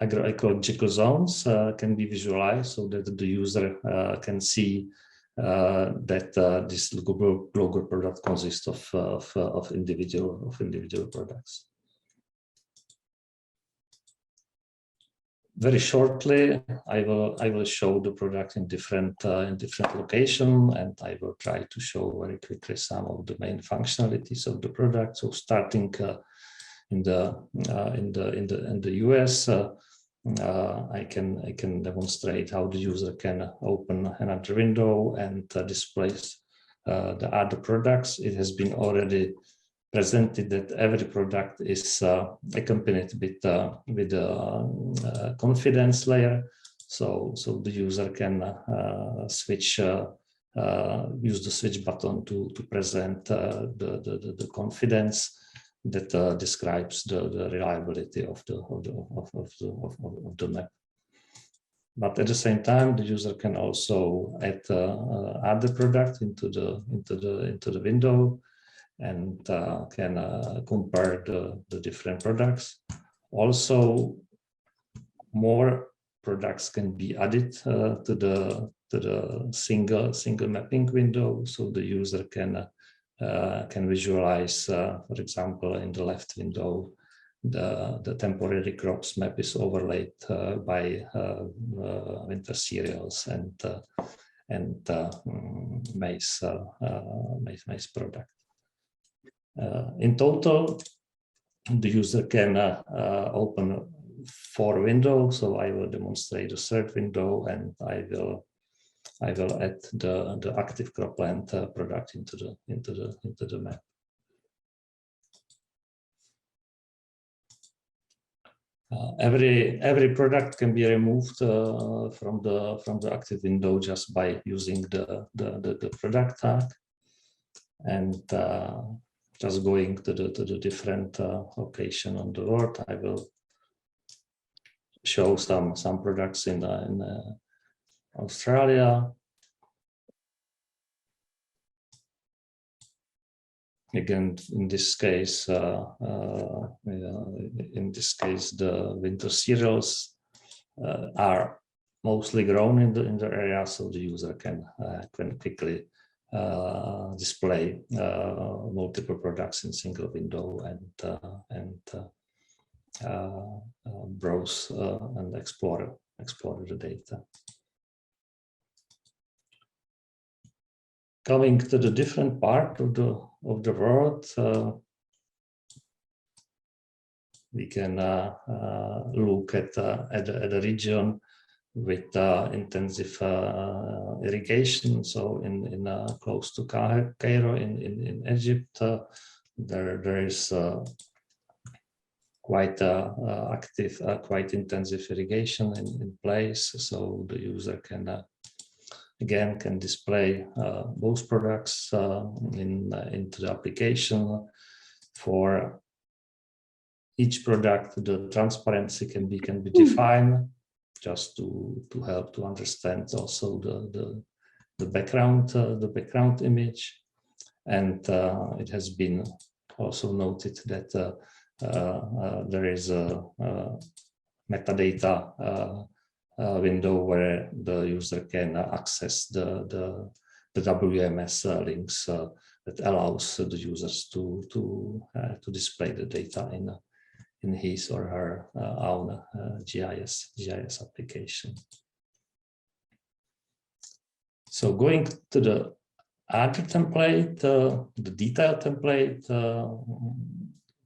agroecological zones can be visualized so that the user can see that this global product consists of individual products. Very shortly, I will show the product in different locations, and I will try to show very quickly some of the main functionalities of the product. So starting in the US, I can demonstrate how the user can open another window and displays the other products. It has been already presented that every product is accompanied with a confidence layer, so the user can use the switch button to present the confidence that describes the reliability of the map. But at the same time, the user can also add other product into the window, and can compare the different products. Also, more products can be added to the single mapping window, so the user can can visualize, for example, in the left window, the temporary crops map is overlaid by winter cereals and maize product. In total, the user can open 4 windows. So I will demonstrate the 3rd window, and I will add the active cropland product into the map. Every product can be removed from the active window just by using the product tag, and just going to the different location on the world. I will show some products in Australia. Again, in this case, the winter cereals are mostly grown in the area, so the user can quickly display multiple products in single window and browse and explore the data. Coming to the different part of the world, we can look at a region with intensive irrigation. So in close to Cairo in Egypt, there is quite active, quite intensive irrigation in place. So the user can again can display both products into the application. For each product, the transparency can be defined, just to help to understand also the background image. And it has been also noted that there is a metadata window where the user can access the WMS links that allows the users to display the data in his or her own GIS application. So going to the other template, the detail template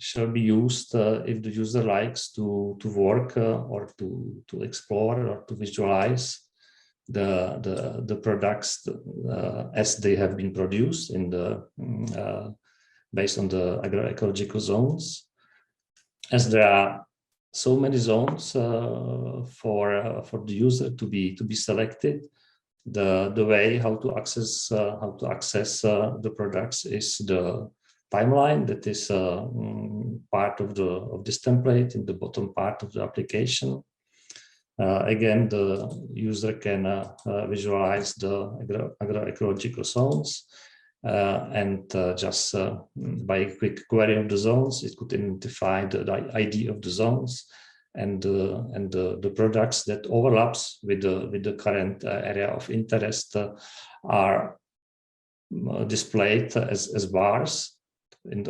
shall be used if the user likes to work or to explore or to visualize the products as they have been produced in the based on the agroecological zones. As there are so many zones for the user to be selected, the way how to access the products is the timeline that is part of this template in the bottom part of the application. Again, the user can visualize the agroecological zones, and just by a quick query of the zones, it could identify the ID of the zones and the products that overlaps with the current area of interest are displayed as bars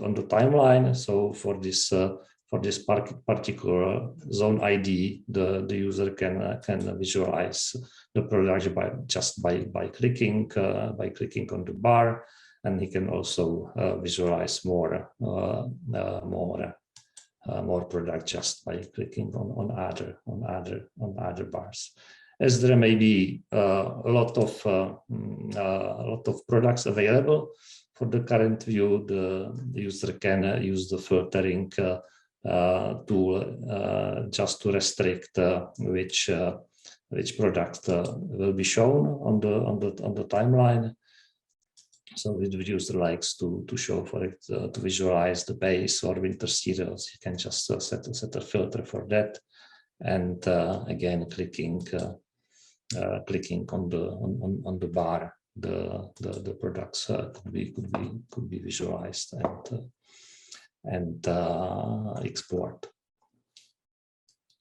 on the timeline. So for this particular zone ID, the user can visualize the product by clicking on the bar, and he can also visualize more product just by clicking on other bars. As there may be a lot of products available for the current view, the user can use the filtering tool just to restrict which product will be shown on the timeline. So if the user likes to show for it to visualize the base or winter cereals, you can just set a filter for that, and again clicking on the bar, the products could be visualized and export.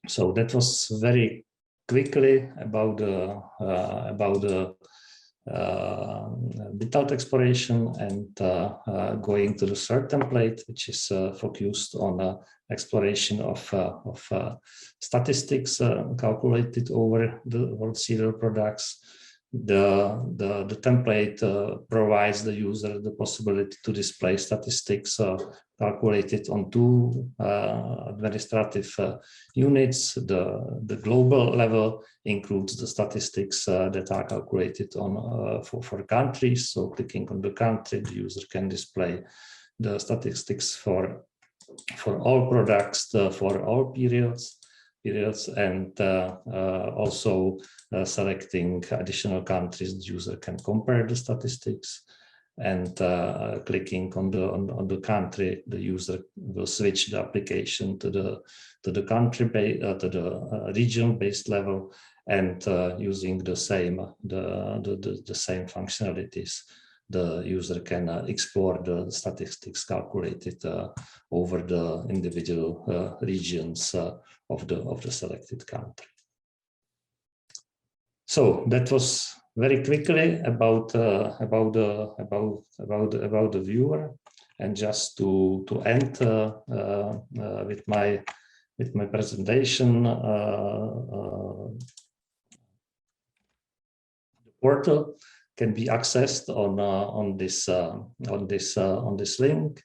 So that was very quickly about the bitout exploration, and going to the third template, which is focused on exploration of statistics calculated over the world serial products. The template provides the user the possibility to display statistics calculated on two administrative units. The global level includes the statistics that are calculated on for countries. So clicking on the country, the user can display the statistics for all products, for all periods, and also selecting additional countries, the user can compare the statistics. And clicking on the country, the user will switch the application to the country to the region-based level, and using the same functionalities, the user can explore the statistics calculated over the individual regions of the selected country. So that was very quickly about the viewer, and just to end with my presentation, the portal can be accessed on this link,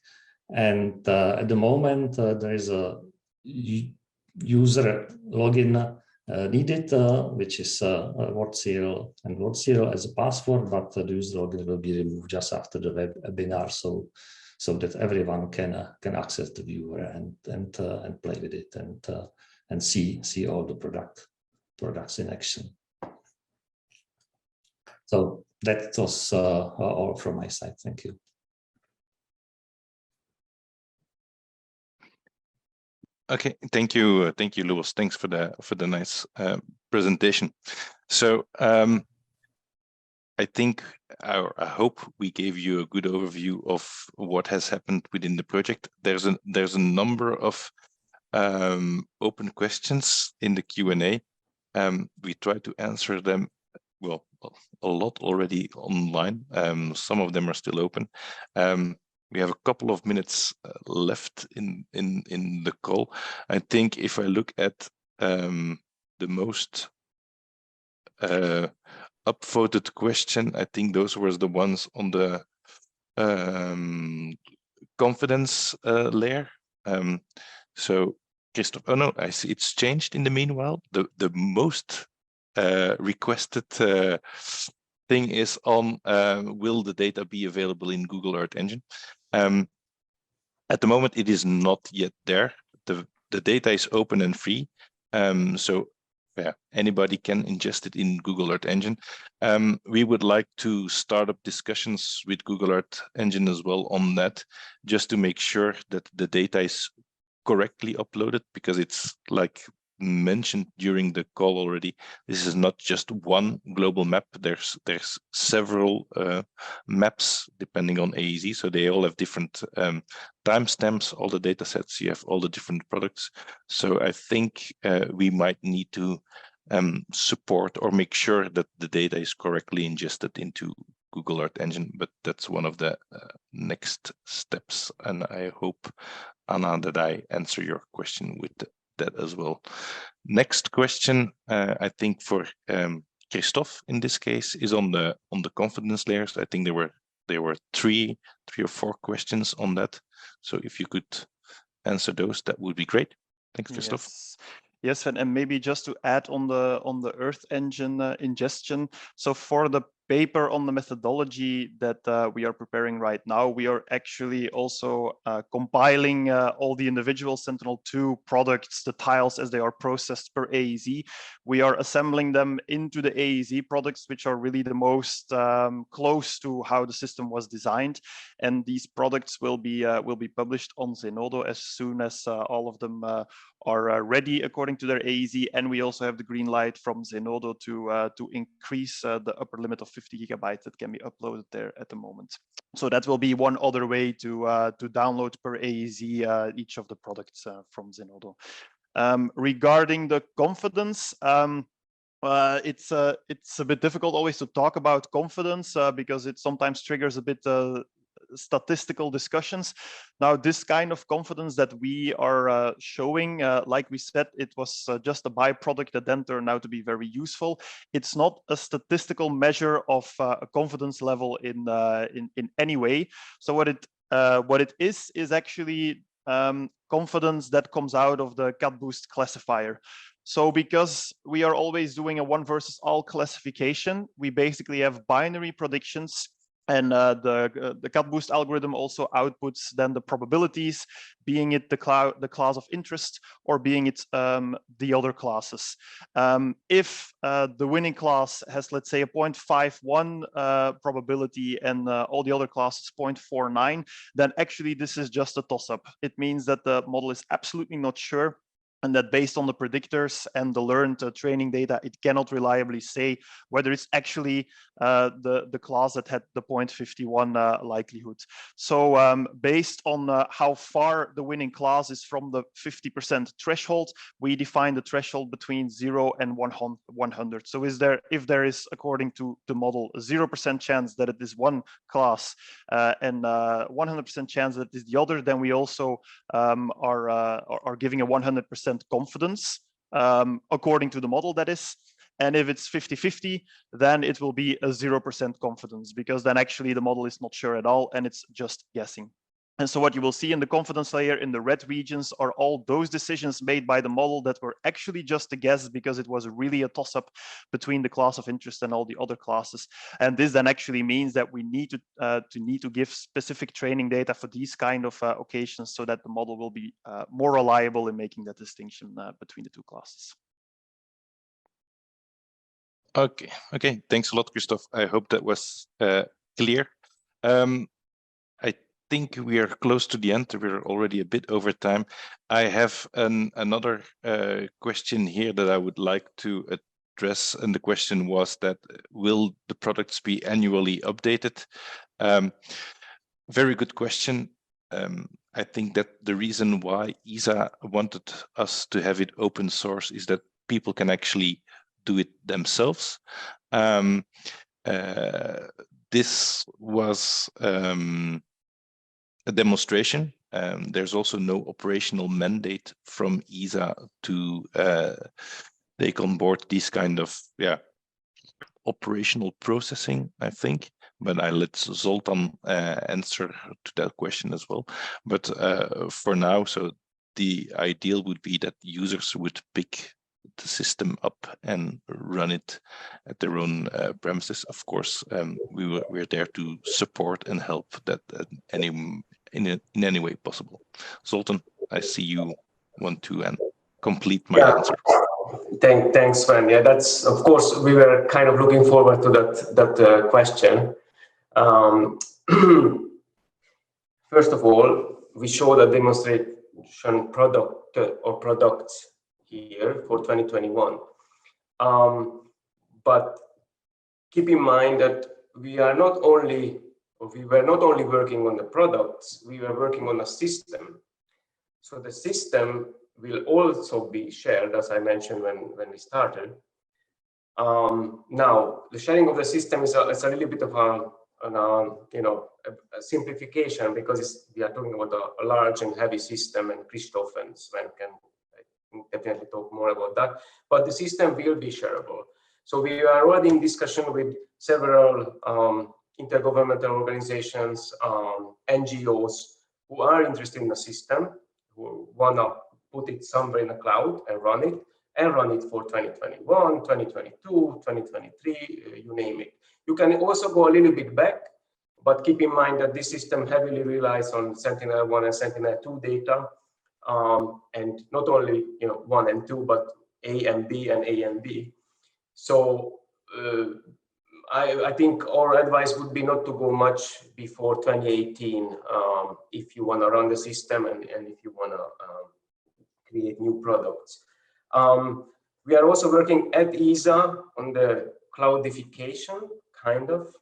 and at the moment there is a user login needed, which is world serial and world serial as a password, but the user login will be removed just after the webinar, so that everyone can access the viewer and play with it and see all the products in action. So that was all from my side. Thank you.
Okay, thank you, Lewis. Thanks for the nice presentation. So I think I hope we gave you a good overview of what has happened within the project. There's a number of open questions in the Q&A. We try to answer them. Well, a lot already online. Some of them are still open. We have a couple of minutes left in the call. I think if I look at the most upvoted question, I think those were the ones on the confidence layer. So Christoph, oh no, I see it's changed in the meanwhile. The most requested thing is on will the data be available in Google Earth Engine? At the moment, it is not yet there. The data is open and free, so yeah, anybody can ingest it in Google Earth Engine. We would like to start up discussions with Google Earth Engine as well on that, just to make sure that the data is correctly uploaded, because it's like mentioned during the call already, this is not just one global map. There's several maps depending on AEZ, so they all have different timestamps. All the data sets, you have all the different products. So I think we might need to support or make sure that the data is correctly ingested into Google Earth Engine, but that's one of the next steps, and I hope, Anna, that I answer your question with that as well. Next question, I think for Christoph in this case, is on the confidence layers. I think there were three or four questions on that. So if you could answer those, that would be great. Thanks, Christoph.
Yes, and maybe just to add on the Earth Engine ingestion. So for the paper on the methodology that we are preparing right now, we are actually also compiling all the individual Sentinel-2 products, the tiles as they are processed per AEZ. We are assembling them into the AEZ products, which are really the most close to how the system was designed. And these products will be published on Zenodo as soon as all of them are ready according to their AEZ, and we also have the green light from Zenodo to increase the upper limit of 50 gigabytes that can be uploaded there at the moment. So that will be one other way to download per AEZ each of the products from Zenodo. Regarding the confidence, It's a bit difficult always to talk about confidence because it sometimes triggers a bit statistical discussions. Now, this kind of confidence that we are showing, like we said, it was just a byproduct that then turned out to be very useful. It's not a statistical measure of a confidence level in any way. So what it is actually confidence that comes out of the CatBoost classifier. So because we are always doing a one versus all classification, we basically have binary predictions, and the CatBoost algorithm also outputs then the probabilities, being it the class of interest or being it the other classes. If the winning class has, let's say, a 0.51 probability and all the other classes 0.49, then actually this is just a toss-up. It means that the model is absolutely not sure, and that based on the predictors and the learned training data, it cannot reliably say whether it's actually the class that had the 0.51 likelihood. So based on how far the winning class is from the 50% threshold, we define the threshold between 0 and 100. So if there is, according to the model, a 0% chance that it is one class and 100% chance that it is the other, then we also are giving a 100% confidence according to the model, that is. And if it's 50-50, then it will be a 0% confidence, because then actually the model is not sure at all and it's just guessing. And so what you will see in the confidence layer in the red regions are all those decisions made by the model that were actually just a guess, because it was really a toss-up between the class of interest and all the other classes. And this then actually means that we need to give specific training data for these kind of occasions, so that the model will be more reliable in making that distinction between the two classes.
Okay. Thanks a lot, Christophe. I hope that was clear. I think we are close to the end. We're already a bit over time. I have another question here that I would like to address, and the question was that will the products be annually updated? Very good question. I think that the reason why ESA wanted us to have it open source is that people can actually do it themselves. This was a demonstration. There's also no operational mandate from ESA to take on board these kind of operational processing, I think. But I let Zoltan answer to that question as well. But for now, so the ideal would be that users would pick the system up and run it at their own premises. Of course, we're there to support and help that in any way possible. Zoltan, I see you want to complete my answer.
Thanks, Sven. Yeah, that's, of course, we were kind of looking forward to that question. First of all, we showed a demonstration product or products here for 2021. But keep in mind that we were not only working on the products, we were working on a system. So the system will also be shared, as I mentioned when we started. Now, the sharing of the system is a little bit of a simplification, because we are talking about a large and heavy system, and Christophe and Sven can definitely talk more about that. But the system will be shareable. So we are already in discussion with several intergovernmental organizations, NGOs who are interested in the system, who want to put it somewhere in the cloud and run it for 2021, 2022, 2023, you name it. You can also go a little bit back, but keep in mind that this system heavily relies on Sentinel-1 and Sentinel-2 data, and not only 1 and 2, but A and B and A and B. So I think our advice would be not to go much before 2018 if you want to run the system and if you want to create new products. We are also working at ESA on the cloudification of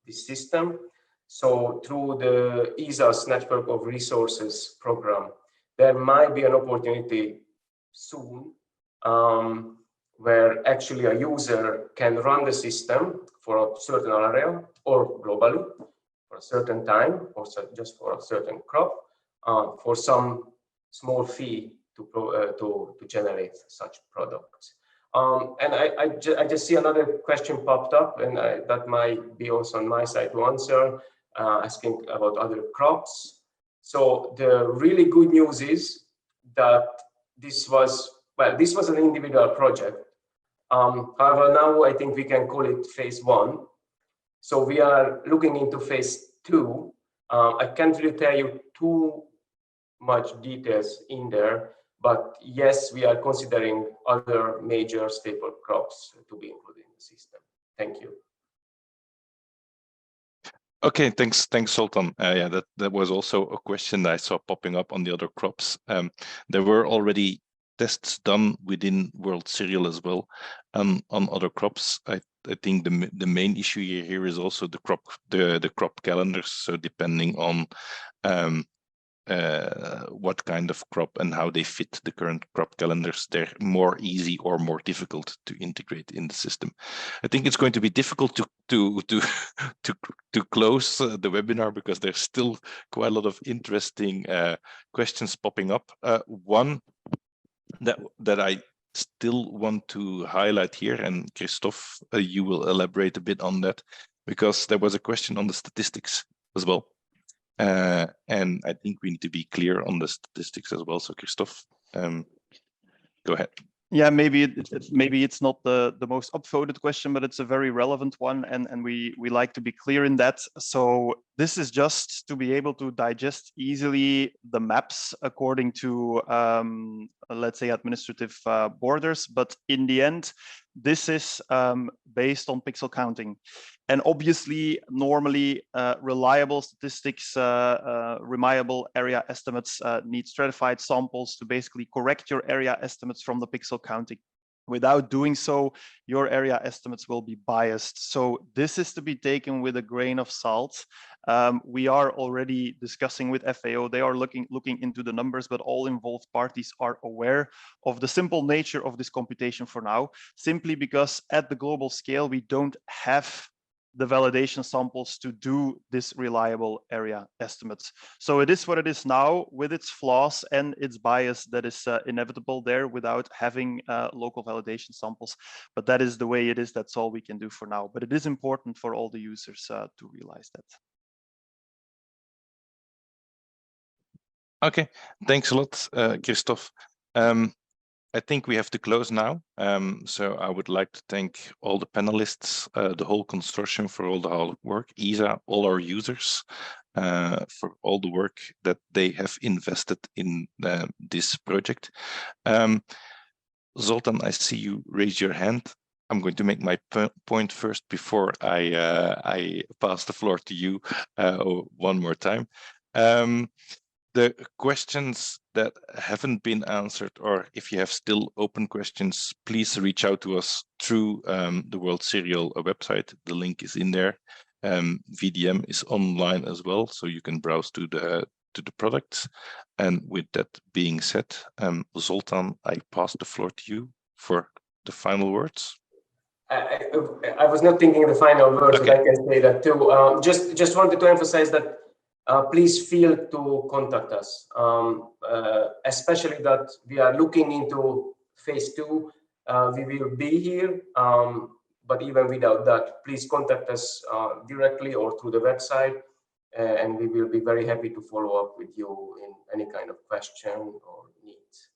this system. So through the ESA's Network of Resources program, there might be an opportunity soon where actually a user can run the system for a certain area or globally for a certain time or just for a certain crop for some small fee to generate such products. And I just see another question popped up, and that might be also on my side to answer, asking about other crops. So the really good news is that this was an individual project. However, now I think we can call it phase 1. So we are looking into phase 2. I can't really tell you too much details in there, but yes, we are considering other major staple crops to be included in the system. Thank you.
Okay, thanks, Zoltan. Yeah, that was also a question that I saw popping up on the other crops. There were already tests done within World Cereal as well on other crops. I think the main issue here is also the crop calendars. So depending on what kind of crop and how they fit the current crop calendars, they're more easy or more difficult to integrate in the system. I think it's going to be difficult to close the webinar because there's still quite a lot of interesting questions popping up. One that I still want to highlight here, and Christophe, you will elaborate a bit on that, because there was a question on the statistics as well. And I think we need to be clear on the statistics as well. So Christophe, go ahead.
Yeah, maybe it's not the most upvoted question, but it's a very relevant one, and we like to be clear in that. So this is just to be able to digest easily the maps according to let's say administrative borders, but in the end, this is based on pixel counting. And obviously, normally reliable statistics, reliable area estimates need stratified samples to basically correct your area estimates from the pixel counting. Without doing so, your area estimates will be biased. So this is to be taken with a grain of salt. We are already discussing with FAO. They are looking into the numbers, but all involved parties are aware of the simple nature of this computation for now, simply because at the global scale, we don't have the validation samples to do this reliable area estimates. So it is what it is now, with its flaws and its bias that is inevitable there without having local validation samples. But that is the way it is. That's all we can do for now. But it is important for all the users to realize that.
Okay, thanks a lot, Christophe. I think we have to close now. So I would like to thank all the panelists, the whole consortium for all the hard work, ESA, all our users for all the work that they have invested in this project. Zoltan, I see you raise your hand. I'm going to make my point first before I pass the floor to you one more time. The questions that haven't been answered, or if you have still open questions, please reach out to us through the World Cereal website. The link is in there. VDM is online as well, so you can browse to the products. And with that being said, Zoltan, I pass the floor to you for the final words.
I was not thinking the final words, okay. But I can say that too. Just wanted to emphasize that please feel to contact us, especially that we are looking into phase 2. We will be here, but even without that, please contact us directly or through the website, and we will be very happy to follow up with you in any kind of question or needs.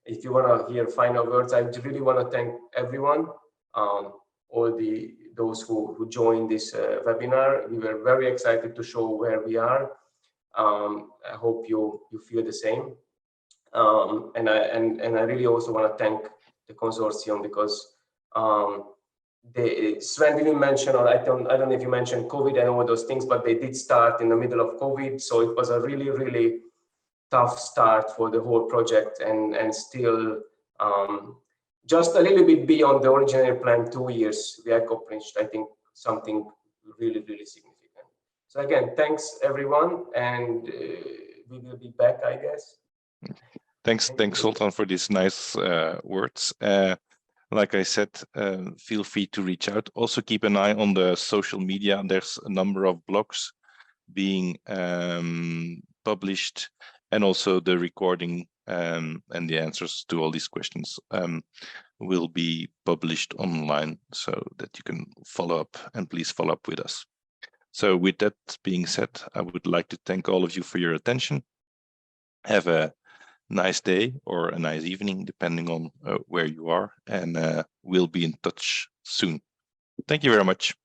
If you want to hear final words, I really want to thank everyone, all those who joined this webinar. We were very excited to show where we are. I hope you feel the same. And I really also want to thank the consortium, because Sven didn't mention, or I don't know if you mentioned COVID and all those things, but they did start in the middle of COVID, so it was a really tough start for the whole project, and still just a little bit beyond the original plan, 2 years, we accomplished, I think, something really significant. So again, thanks everyone, and we will be back, I guess.
Thanks, Zoltan, for these nice words. like I said, feel free to reach out. Also keep an eye on the social media. There's a number of blogs being published, and also the recording and the answers to all these questions will be published online so that you can follow up, and please follow up with us. So with that being said, I would like to thank all of you for your attention. Have a nice day or a nice evening, depending on where you are, and we'll be in touch soon. Thank you very much.